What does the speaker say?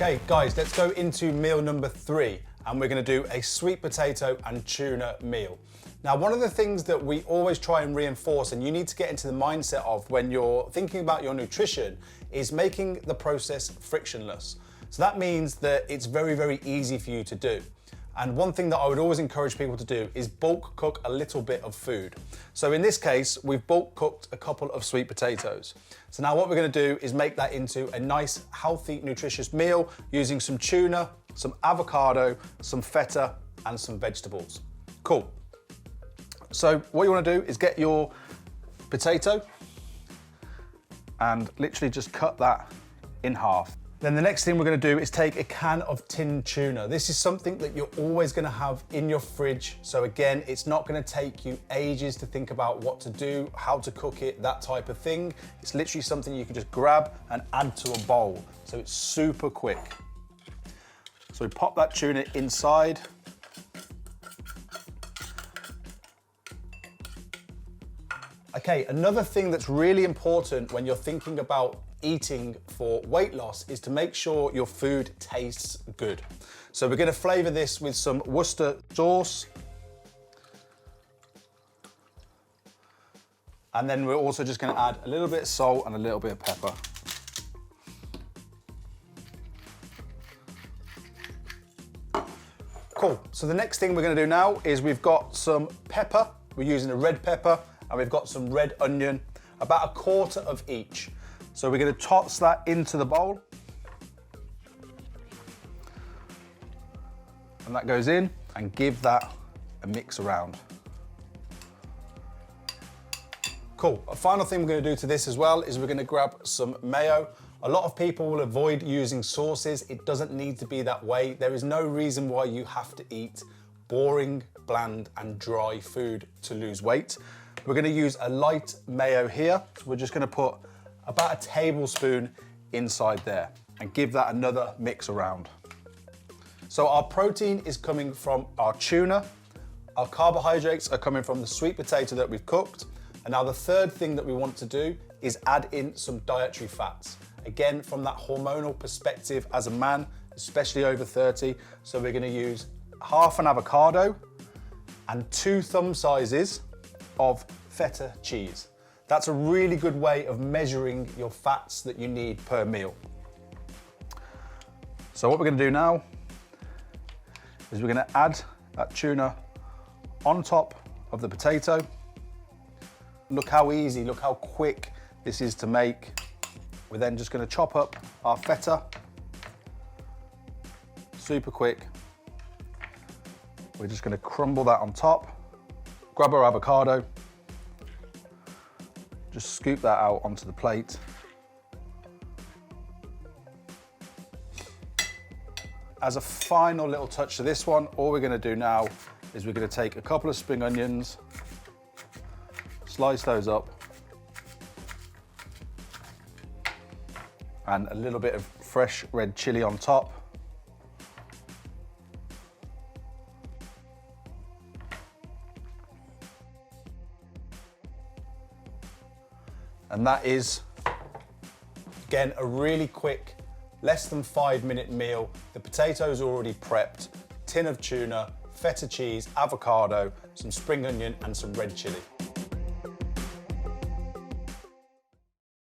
Okay, guys, let's go into meal number 3, and we're gonna do a sweet potato and tuna meal. Now, one of the things that we always try and reinforce, and you need to get into the mindset of when you're thinking about your nutrition, is making the process frictionless. So that means that it's very, very easy for you to do. And one thing that I would always encourage people to do is bulk cook a little bit of food. So in this case, we've bulk cooked a couple of sweet potatoes. So now what we're gonna do is make that into a nice, healthy, nutritious meal using some tuna, some avocado, some feta, and some vegetables. Cool. So what you wanna do is get your potato and literally just cut that in half. Then the next thing we're gonna do is take a can of tinned tuna. This is something that you're always gonna have in your fridge. So again, it's not gonna take you ages to think about what to do, how to cook it, that type of thing. It's literally something you can just grab and add to a bowl. So it's super quick. So we pop that tuna inside. Okay, another thing that's really important when you're thinking about eating for weight loss is to make sure your food tastes good. So we're gonna flavor this with some Worcester sauce. And then we're also just gonna add a little bit of salt and a little bit of pepper. Cool, so the next thing we're gonna do now is we've got some pepper. We're using a red pepper, and we've got some red onion, about a quarter of each. So we're gonna toss that into the bowl. And that goes in, and give that a mix around. Cool, a final thing we're gonna do to this as well is we're gonna grab some mayo. A lot of people will avoid using sauces. It doesn't need to be that way. There is no reason why you have to eat boring, bland, and dry food to lose weight. We're gonna use a light mayo here. So we're just gonna put about a tablespoon inside there and give that another mix around. So our protein is coming from our tuna, our carbohydrates are coming from the sweet potato that we've cooked, and now the third thing that we want to do is add in some dietary fats. Again, from that hormonal perspective as a man, especially over 30, so we're gonna use half an avocado and 2 thumb sizes of feta cheese. That's a really good way of measuring your fats that you need per meal. So what we're gonna do now is we're gonna add that tuna on top of the potato. Look how easy, look how quick this is to make. We're then just gonna chop up our feta. Super quick. We're just gonna crumble that on top. Grab our avocado. Just scoop that out onto the plate. As a final little touch to this one, all we're gonna do now is we're gonna take a couple of spring onions, slice those up, and a little bit of fresh red chili on top. And that is, again, a really quick, less than 5-minute meal. The potatoes are already prepped, tin of tuna, feta cheese, avocado, some spring onion, and some red chili.